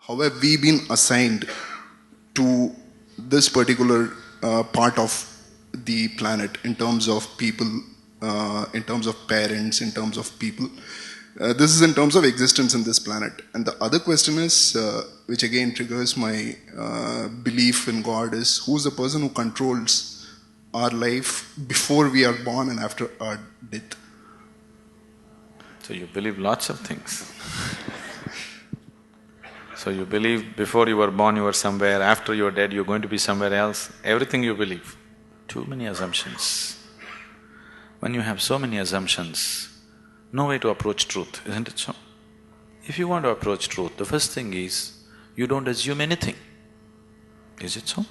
how have we been assigned to this particular part of the planet in terms of people, in terms of parents, in terms of people. This is in terms of existence in this planet. And the other question is, which again triggers my belief in God, is who's the person who controls our life before we are born and after our death? So you believe lots of things. So you believe before you were born you were somewhere, after you're dead you're going to be somewhere else, everything you believe. Too many assumptions. When you have so many assumptions, no way to approach truth, isn't it so? If you want to approach truth, the first thing is, you don't assume anything. Is it so?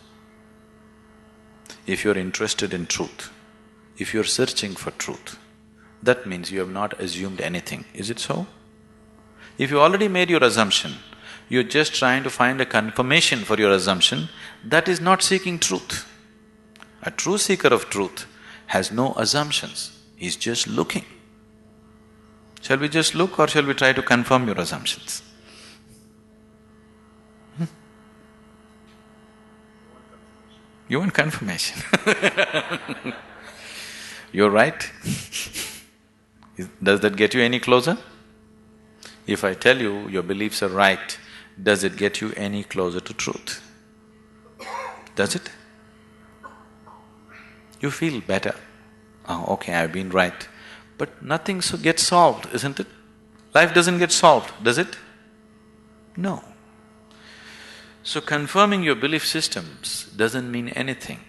If you're interested in truth, if you're searching for truth, that means you have not assumed anything, is it so? If you already made your assumption, you're just trying to find a confirmation for your assumption, that is not seeking truth. A true seeker of truth has no assumptions, he's just looking. Shall we just look or shall we try to confirm your assumptions? You want confirmation? You're right. Does that get you any closer? If I tell you your beliefs are right, does it get you any closer to truth? Does it? You feel better. Oh, okay, I've been right. But nothing gets solved, isn't it? Life doesn't get solved, does it? No. So confirming your belief systems doesn't mean anything.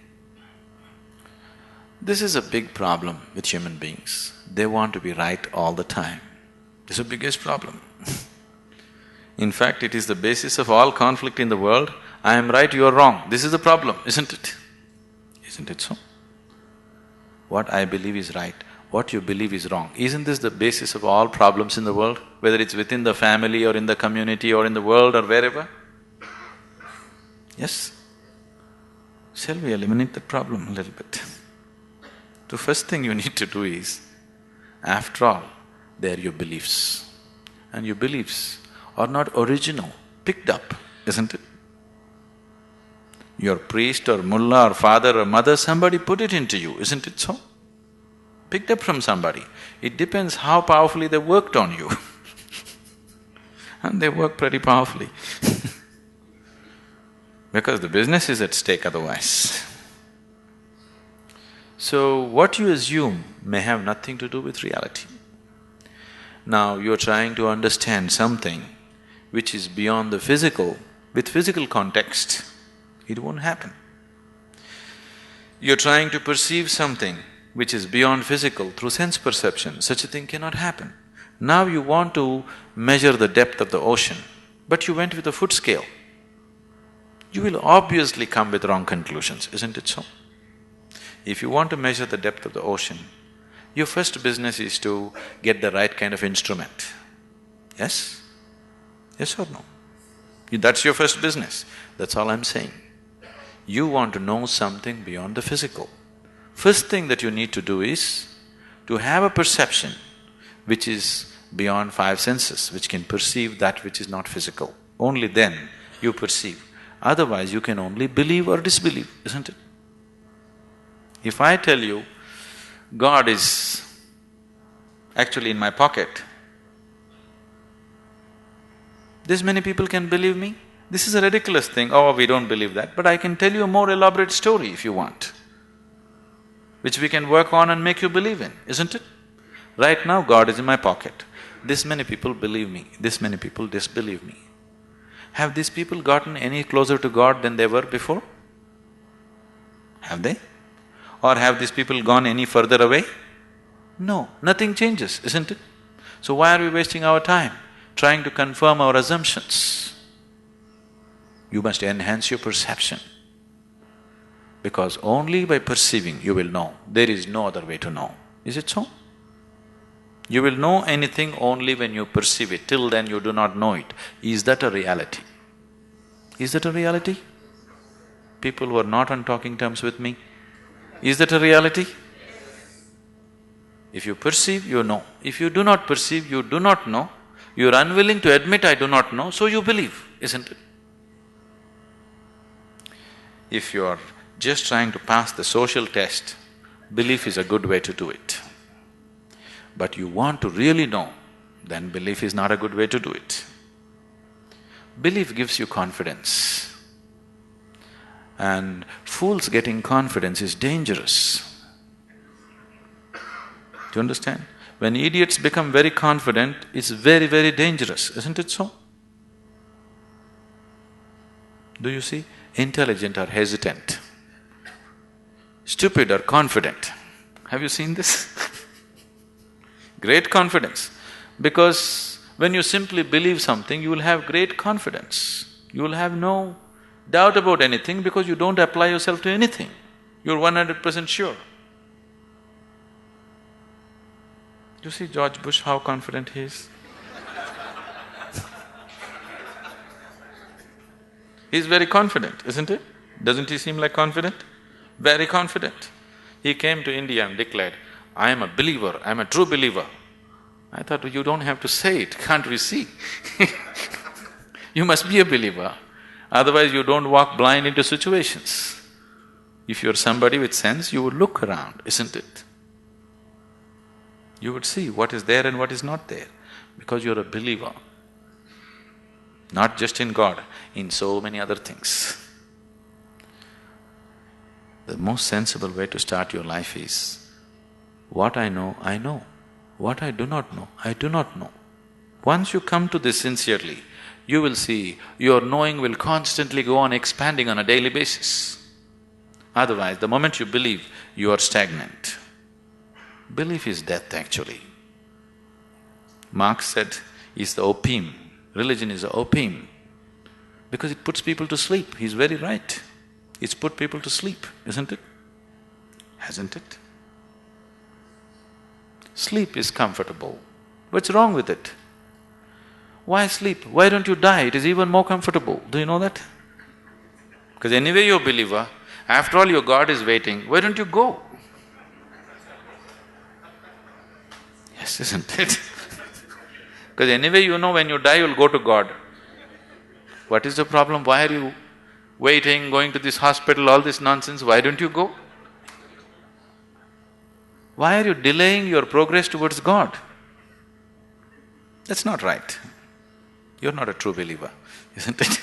This is a big problem with human beings. They want to be right all the time. This is the biggest problem. In fact, it is the basis of all conflict in the world. I am right, you are wrong. This is the problem, isn't it? Isn't it so? What I believe is right, what you believe is wrong. Isn't this the basis of all problems in the world? Whether it's within the family or in the community or in the world or wherever? Yes? Shall we eliminate that problem a little bit? The first thing you need to do is, after all, they are your beliefs. And your beliefs are not original, picked up, isn't it? Your priest or mullah or father or mother, somebody put it into you, isn't it so? Picked up from somebody. It depends how powerfully they worked on you. And they work pretty powerfully because the business is at stake otherwise. So what you assume may have nothing to do with reality. Now you're trying to understand something which is beyond the physical, with physical context, it won't happen. You're trying to perceive something which is beyond physical through sense perception, such a thing cannot happen. Now you want to measure the depth of the ocean, but you went with a foot scale. You will obviously come with wrong conclusions, isn't it so? If you want to measure the depth of the ocean, your first business is to get the right kind of instrument. Yes? Yes or no? That's your first business, that's all I'm saying. You want to know something beyond the physical. First thing that you need to do is to have a perception which is beyond five senses, which can perceive that which is not physical. Only then you perceive. Otherwise you can only believe or disbelieve, isn't it? If I tell you, God is actually in my pocket, this many people can believe me? This is a ridiculous thing, oh, we don't believe that, but I can tell you a more elaborate story if you want, which we can work on and make you believe in, isn't it? Right now, God is in my pocket. This many people believe me, this many people disbelieve me. Have these people gotten any closer to God than they were before? Have they? Or have these people gone any further away? No, nothing changes, isn't it? So why are we wasting our time trying to confirm our assumptions? You must enhance your perception, because only by perceiving you will know. There is no other way to know. Is it so? You will know anything only when you perceive it. Till then you do not know it. Is that a reality? Is that a reality? People who are not on talking terms with me, is that a reality? If you perceive, you know. If you do not perceive, you do not know. You are unwilling to admit I do not know, so you believe. isn't it? If you are just trying to pass the social test, belief is a good way to do it. But you want to really know, then belief is not a good way to do it. Belief gives you confidence. And fools getting confidence is dangerous. Do you understand? When idiots become very confident, it's very, very dangerous, isn't it so? Do you see? Intelligent or hesitant, stupid or confident. Have you seen this? Great confidence. Because when you simply believe something, you will have great confidence. You will have no doubt about anything because you don't apply yourself to anything. You're 100% sure. You see George Bush, how confident he is? He's very confident, isn't it? Doesn't he seem like confident? Very confident. He came to India and declared, "I am a believer, I am a true believer." I thought, you don't have to say it, can't we see? You must be a believer, otherwise you don't walk blind into situations. If you're somebody with sense, you would look around, isn't it? You would see what is there and what is not there, because you're a believer. Not just in God, in so many other things. The most sensible way to start your life is, what I know, I know. What I do not know, I do not know. Once you come to this sincerely, you will see your knowing will constantly go on expanding on a daily basis. Otherwise, the moment you believe, you are stagnant. Belief is death, actually. Marx said, it's the opium. Religion is the opium, because it puts people to sleep. He's very right. It's put people to sleep, isn't it? Hasn't it? Sleep is comfortable. What's wrong with it? Why sleep? Why don't you die? It is even more comfortable. Do you know that? Because anyway you're a believer, after all your God is waiting, why don't you go? Yes, isn't it? Because anyway you know when you die you'll go to God. What is the problem? Why are you waiting, going to this hospital, all this nonsense? Why don't you go? Why are you delaying your progress towards God? That's not right. You're not a true believer, isn't it?